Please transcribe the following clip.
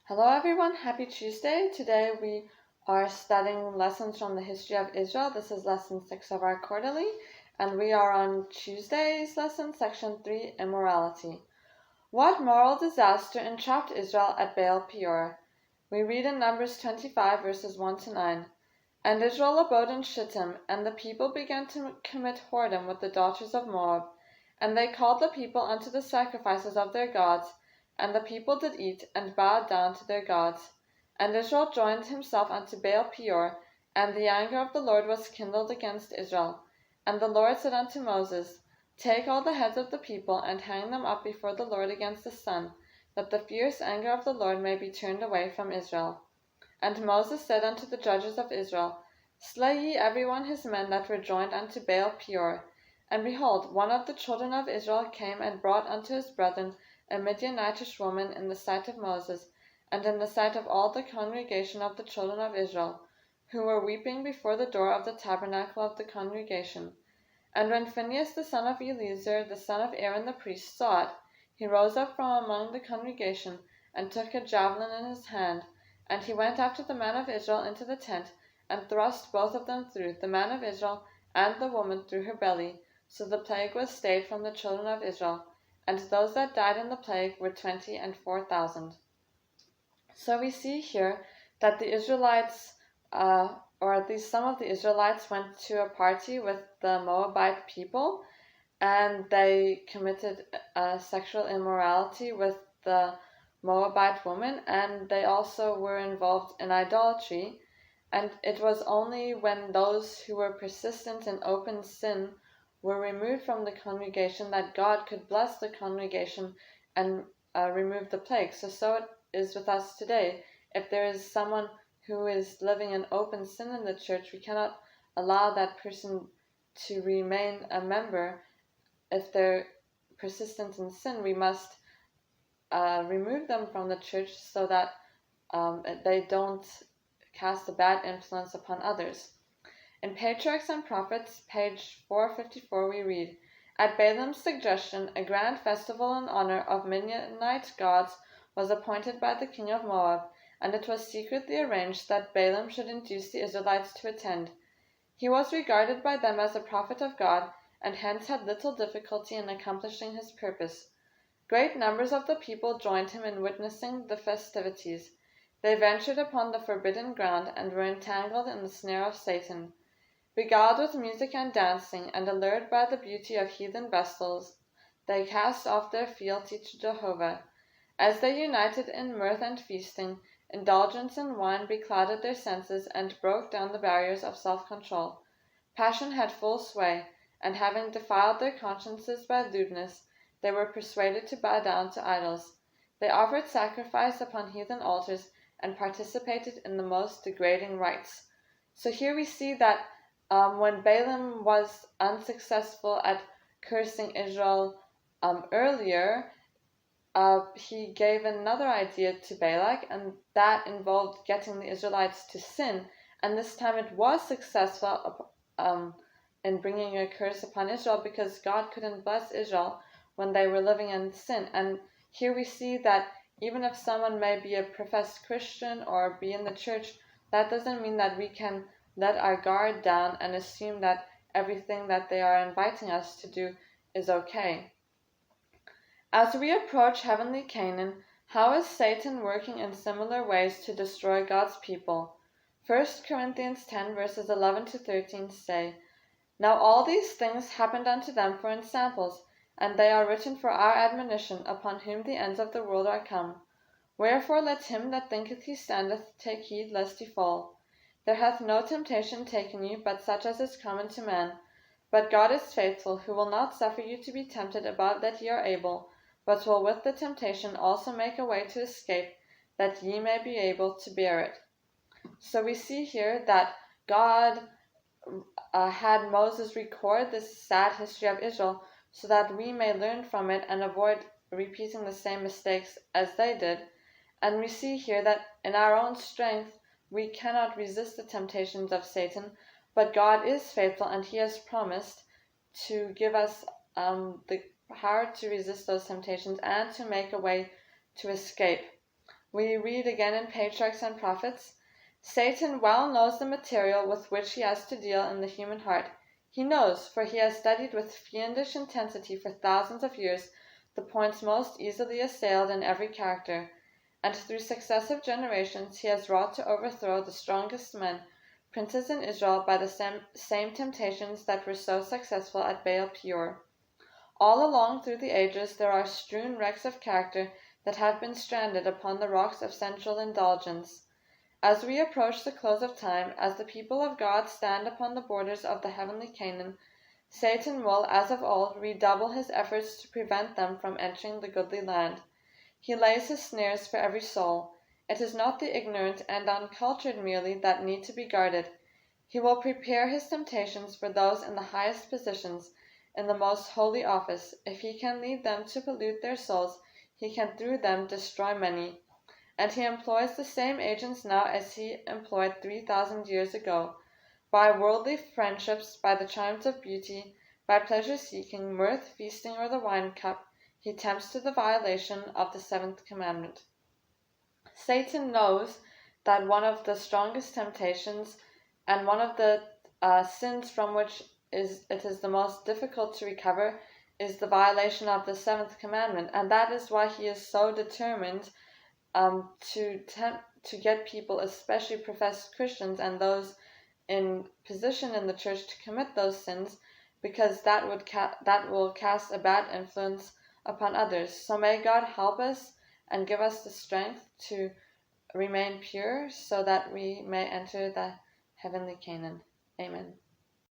Hello everyone, happy Tuesday. Today we are studying lessons from the history of Israel. This is lesson 6 of our quarterly, and we are on Tuesday's lesson, section 3, Immorality. What moral disaster entrapped Israel at Baal Peor? We read in Numbers 25 verses 1 to 9. And Israel abode in Shittim, and the people began to commit whoredom with the daughters of Moab. And they called the people unto the sacrifices of their gods, and the people did eat, and bowed down to their gods. And Israel joined himself unto Baal Peor, and the anger of the Lord was kindled against Israel. And the Lord said unto Moses, Take all the heads of the people, and hang them up before the Lord against the sun, that the fierce anger of the Lord may be turned away from Israel. And Moses said unto the judges of Israel, Slay ye every one his men that were joined unto Baal Peor. And behold, one of the children of Israel came and brought unto his brethren a Midianitish woman in the sight of Moses, and in the sight of all the congregation of the children of Israel, who were weeping before the door of the tabernacle of the congregation. And when Phinehas the son of Eleazar, the son of Aaron the priest, saw it, he rose up from among the congregation, and took a javelin in his hand, and he went after the man of Israel into the tent, and thrust both of them through, the man of Israel and the woman through her belly. So the plague was stayed from the children of Israel, and those that died in the plague were 24,000. So we see here that the Israelites, or at least some of the Israelites, went to a party with the Moabite people, and they committed sexual immorality with the Moabite woman, and they also were involved in idolatry. And it was only when those who were persistent in open sin were removed from the congregation that God could bless the congregation and remove the plague. So it is with us today. If there is someone who is living in open sin in the church, we cannot allow that person to remain a member. If they're persistent in sin, we must remove them from the church so that they don't cast a bad influence upon others. In Patriarchs and Prophets, page 454, we read, At Balaam's suggestion, a grand festival in honor of Midianite gods was appointed by the king of Moab, and it was secretly arranged that Balaam should induce the Israelites to attend. He was regarded by them as a prophet of God, and hence had little difficulty in accomplishing his purpose. Great numbers of the people joined him in witnessing the festivities. They ventured upon the forbidden ground, and were entangled in the snare of Satan. Beguiled with music and dancing, and allured by the beauty of heathen vestals, they cast off their fealty to Jehovah. As they united in mirth and feasting, indulgence in wine beclouded their senses and broke down the barriers of self-control. Passion had full sway, and having defiled their consciences by lewdness, they were persuaded to bow down to idols. They offered sacrifice upon heathen altars and participated in the most degrading rites. So here we see that when Balaam was unsuccessful at cursing Israel earlier, he gave another idea to Balak, and that involved getting the Israelites to sin. And this time it was successful in bringing a curse upon Israel, because God couldn't bless Israel when they were living in sin. And here we see that even if someone may be a professed Christian or be in the church, that doesn't mean that we can let our guard down and assume that everything that they are inviting us to do is okay. As we approach heavenly Canaan, how is Satan working in similar ways to destroy God's people? 1 Corinthians 10 verses 11 to 13 say, Now all these things happened unto them for ensamples, and they are written for our admonition, upon whom the ends of the world are come. Wherefore let him that thinketh he standeth take heed lest he fall. There hath no temptation taken you, but such as is common to man. But God is faithful, who will not suffer you to be tempted above that ye are able, but will with the temptation also make a way to escape, that ye may be able to bear it. So we see here that God had Moses record this sad history of Israel so that we may learn from it and avoid repeating the same mistakes as they did. And we see here that in our own strength, we cannot resist the temptations of Satan, but God is faithful, and he has promised to give us the power to resist those temptations and to make a way to escape. We read again in Patriarchs and Prophets, Satan well knows the material with which he has to deal in the human heart. He knows, for he has studied with fiendish intensity for thousands of years the points most easily assailed in every character, and through successive generations he has wrought to overthrow the strongest men, princes in Israel, by the same temptations that were so successful at Baal Peor. All along through the ages there are strewn wrecks of character that have been stranded upon the rocks of sensual indulgence. As we approach the close of time, as the people of God stand upon the borders of the heavenly Canaan, Satan will, as of old, redouble his efforts to prevent them from entering the goodly land. He lays his snares for every soul. It is not the ignorant and uncultured merely that need to be guarded. He will prepare his temptations for those in the highest positions, in the most holy office. If he can lead them to pollute their souls, he can through them destroy many. And he employs the same agents now as he employed 3,000 years ago. By worldly friendships, by the charms of beauty, by pleasure-seeking, mirth, feasting, or the wine-cup, he tempts to the violation of the seventh commandment. Satan knows that one of the strongest temptations and one of the sins from which it is the most difficult to recover is the violation of the seventh commandment, and that is why he is so determined to get people, especially professed Christians and those in position in the church, to commit those sins, because that will cast a bad influence upon others. So may God help us and give us the strength to remain pure so that we may enter the heavenly Canaan. Amen.